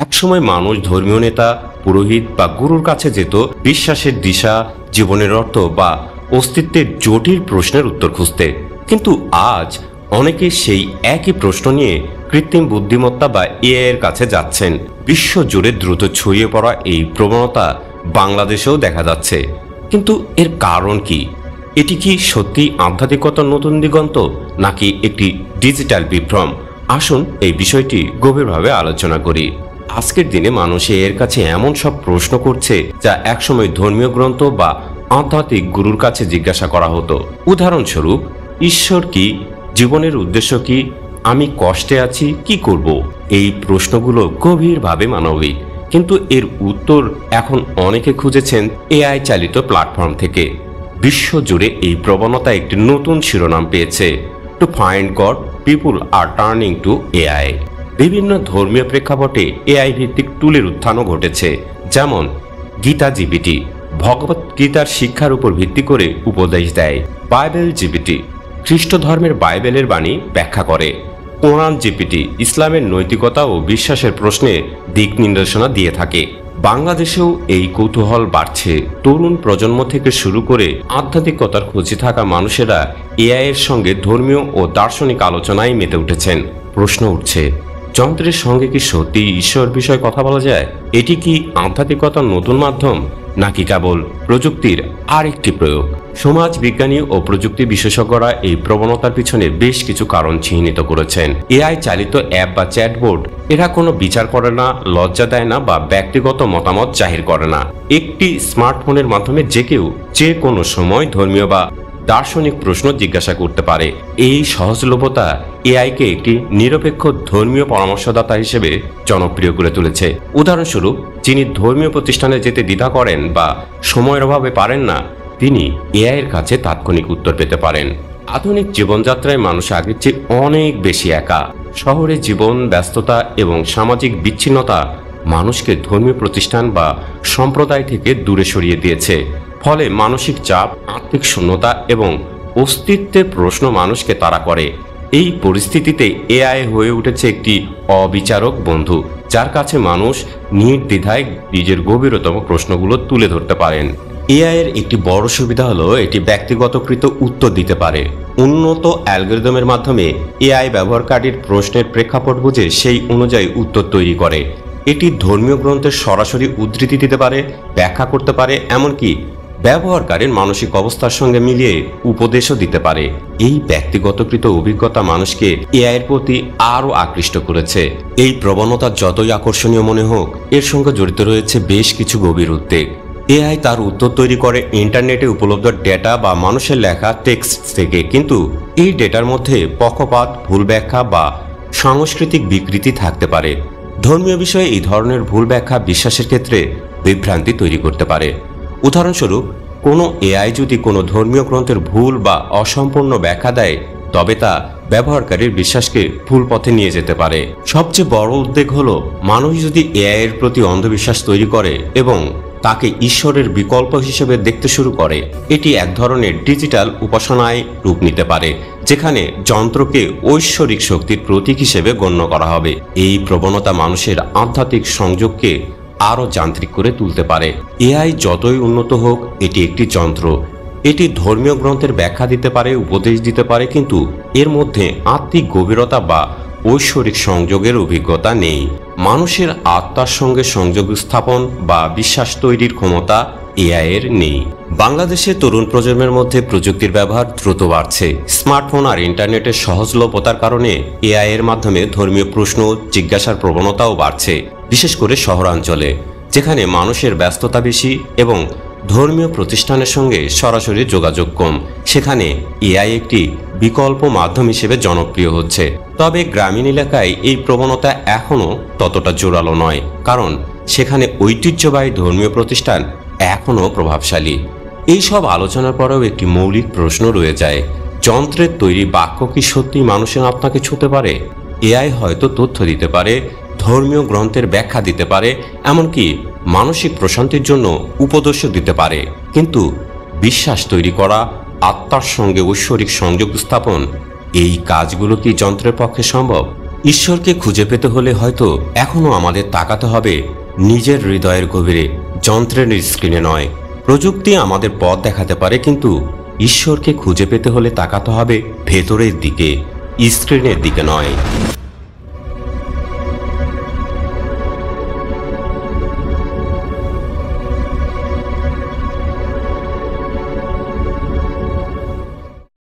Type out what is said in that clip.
একসময় মানুষ ধর্মীয় নেতা, পুরোহিত বা গুরুর কাছে যেত বিশ্বাসের দিশা, জীবনের অর্থ বা অস্তিত্বের জটিল প্রশ্নের উত্তর খুঁজতে। কিন্তু আজ অনেকে সেই একই প্রশ্ন নিয়ে কৃত্রিম বুদ্ধিমত্তা বা এআই এর কাছে যাচ্ছেন। বিশ্বজুড়ে দ্রুত ছড়িয়ে পড়া এই প্রবণতা বাংলাদেশেও দেখা যাচ্ছে। কিন্তু এর কারণ কি? এটি কি সত্যি আধ্যাত্মিকতার নতুন দিগন্ত, নাকি একটি ডিজিটাল বিভ্রম? আসুন এই বিষয়টি গভীরভাবে আলোচনা করি। আজকের দিনে মানুষ এর কাছে এমন সব প্রশ্ন করছে যা একসময় ধর্মীয় গ্রন্থ বা আধ্যাত্মিক গুরুর কাছে জিজ্ঞাসা করা হতো। উদাহরণস্বরূপ, ঈশ্বর কি? জীবনের উদ্দেশ্য কি? আমি কষ্টে আছি, কি করব? এই প্রশ্নগুলো গভীরভাবে মানবিক, কিন্তু এর উত্তর এখন অনেকে খুঁজেছেন এআই চালিত প্ল্যাটফর্ম থেকে। বিশ্বজুড়ে এই প্রবণতা একটি নতুন শিরোনাম পেয়েছে, to find God people are turning to AI. বিভিন্ন ধর্মীয় প্রেক্ষাপটে এআই ভিত্তিক টুলের উত্থানও ঘটেছে, যেমন গীতা জিপিটি ভগবত গীতার শিক্ষার উপর ভিত্তি করে উপদেশ দেয়, বাইবেল জিপিটি খ্রিস্ট ধর্মের বাইবেলের বাণী ব্যাখ্যা করে, কোরআন জিপিটি ইসলামের নৈতিকতা ও বিশ্বাসের প্রশ্নে দিক নির্দেশনা দিয়ে থাকে। বাংলাদেশেও এই কৌতূহল বাড়ছে। তরুণ প্রজন্ম থেকে শুরু করে আধ্যাত্মিকতার খোঁজে থাকা মানুষেরা এআই এর সঙ্গে ধর্মীয় ও দার্শনিক আলোচনায় মেতে উঠেছেন। প্রশ্ন উঠছে, যন্ত্রের সঙ্গে কি সত্যি ঈশ্বর বিষয়ে কথা বলা যায়? এটি কি আধ্যাত্মিকতার নতুন মাধ্যম, নাকি কেবল প্রযুক্তির আরেকটি প্রয়োগ? সমাজ বিজ্ঞানী ও প্রযুক্তি বিশেষজ্ঞরা এই প্রবণতার পিছনে বেশ কিছু কারণ চিহ্নিত করেছেন। এআই চালিত অ্যাপ বা চ্যাটবোর্ড এরা কোনো বিচার করে না, লজ্জা দেয় না বা ব্যক্তিগত মতামত জাহির করে না। একটি স্মার্টফোনের মাধ্যমে যে কেউ যে কোনো সময় ধর্মীয় বা দার্শনিক প্রশ্ন জিজ্ঞাসা করতে পারে। এই সহজলভ্যতা এআইকে একটি নিরপেক্ষ ধর্মীয় পরামর্শদাতা হিসেবে জনপ্রিয় করে তুলেছে। উদাহরণস্বরূপ, যিনি ধর্মীয় প্রতিষ্ঠানে যেতে দ্বিধা করেন বা সময়ের অভাবে পারেন না, তিনি এআই এর কাছে তাৎক্ষণিক উত্তর পেতে পারেন। আধুনিক জীবনযাত্রায় মানুষ আগের চেয়ে অনেক বেশি একা। শহরে জীবন, ব্যস্ততা এবং সামাজিক বিচ্ছিন্নতা মানুষকে ধর্মীয় প্রতিষ্ঠান বা সম্প্রদায় থেকে দূরে সরিয়ে দিয়েছে। ফলে মানসিক চাপ, আত্মিক শূন্যতা এবং অস্তিত্বের প্রশ্ন মানুষকে তাড়া করে। এই পরিস্থিতিতে এআই হয়ে উঠেছে একটি অবিচারক বন্ধু, যার কাছে মানুষ নির্দ্বিধায় নিজের গভীরতম প্রশ্নগুলো তুলে ধরতে পারেন। এআই এর একটি বড় সুবিধা হলো এটি ব্যক্তিগতকৃত উত্তর দিতে পারে। উন্নত অ্যালগরিদমের মাধ্যমে এআই ব্যবহারকারীর প্রশ্নের প্রেক্ষাপট বুঝে সেই অনুযায়ী উত্তর তৈরি করে। এটি ধর্মীয় গ্রন্থের সরাসরি উদ্ধৃতি দিতে পারে, ব্যাখ্যা করতে পারে, এমনকি ব্যবহারকারীর মানসিক অবস্থার সঙ্গে মিলিয়ে উপদেশও দিতে পারে। এই ব্যক্তিগতকৃত অভিজ্ঞতা মানুষকে এআই এর প্রতি আরও আকৃষ্ট করেছে। এই প্রবণতা যতই আকর্ষণীয় মনে হোক, এর সঙ্গে জড়িত রয়েছে বেশ কিছু গভীর উদ্বেগ। এআই তার উত্তর তৈরি করে ইন্টারনেটে উপলব্ধ ডেটা বা মানুষের লেখা টেক্সট থেকে, কিন্তু এই ডেটার মধ্যে পক্ষপাত, ভুল ব্যাখ্যা বা সাংস্কৃতিক বিকৃতি থাকতে পারে। ধর্মীয় বিষয়ে এই ধরনের ভুল ব্যাখ্যা বিশ্বাসের ক্ষেত্রে বিভ্রান্তি তৈরি করতে পারে। উদাহরণস্বরূপ, কোনো এআই যদি কোনো ধর্মীয় গ্রন্থের ভুল বা অসম্পূর্ণ ব্যাখ্যা দেয়, তবে তা ব্যবহারকারীর বিশ্বাসকে ভুল পথে নিয়ে যেতে পারে। সবচেয়ে বড় উদ্বেগ হলো, মানুষ যদি এআই এর প্রতি অন্ধবিশ্বাস তৈরি করে এবং তাকে ঈশ্বরের বিকল্প হিসেবে দেখতে শুরু করে, এটি এক ধরনের ডিজিটাল উপাসনায় রূপ নিতে পারে, যেখানে যন্ত্রকে ঐশ্বরিক শক্তির প্রতীক হিসেবে গণ্য করা হবে। এই প্রবণতা মানুষের আধ্যাত্মিক সংযোগকে আরও যান্ত্রিক করে তুলতে পারে। এআই যতই উন্নত হোক, এটি একটি যন্ত্র। এটি ধর্মীয় গ্রন্থের ব্যাখ্যা দিতে পারে, উপদেশ দিতে পারে, কিন্তু এর মধ্যে আত্মিক গভীরতা বা ঐশ্বরিক সংযোগের অভিজ্ঞতা নেই। মানুষের আত্মার সঙ্গে সংযোগ স্থাপন বা বিশ্বাস তৈরির ক্ষমতা এআই এর নেই। বাংলাদেশের তরুণ প্রজন্মের মধ্যে প্রযুক্তির ব্যবহার দ্রুত বাড়ছে। স্মার্টফোন আর ইন্টারনেটের সহজলভ্যতার কারণে এআই এর মাধ্যমে ধর্মীয় প্রশ্ন জিজ্ঞাসার প্রবণতাও বাড়ছে, বিশেষ করে শহরাঞ্চলে, যেখানে মানুষের ব্যস্ততা বেশি এবং ধর্মীয় প্রতিষ্ঠানের সঙ্গে সরাসরি যোগাযোগ কম। সেখানে এআই একটি বিকল্প মাধ্যম হিসেবে জনপ্রিয় হচ্ছে। তবে গ্রামীণ এলাকায় এই প্রবণতা এখনও ততটা জোরালো নয়, কারণ সেখানে ঐতিহ্যবাহী ধর্মীয় প্রতিষ্ঠান এখনও প্রভাবশালী। এই সব আলোচনার পরেও একটি মৌলিক প্রশ্ন রয়ে যায়, যন্ত্রের তৈরি বাক্য কি সত্যি মানুষের আত্মাকে ছুঁতে পারে? এআই হয়তো তথ্য দিতে পারে, ধর্মীয় গ্রন্থের ব্যাখ্যা দিতে পারে, এমনকি মানসিক প্রশান্তির জন্য উপদেশও দিতে পারে, কিন্তু বিশ্বাস তৈরি করা, আত্মার সঙ্গে ঐশ্বরিক সংযোগ স্থাপন, এই কাজগুলো কি যন্ত্রের পক্ষে সম্ভব? ঈশ্বরকে খুঁজে পেতে হলে হয়তো এখনো আমাদের তাকাতে হবে নিজের হৃদয়ের গভীরে, যন্ত্রের স্ক্রিনে নয়। প্রযুক্তি আমাদের পথ দেখাতে পারে, কিন্তু ঈশ্বরকে খুঁজে পেতে হলে তাকাতে হবে ভেতরের দিকে, স্ক্রিনের দিকে নয়।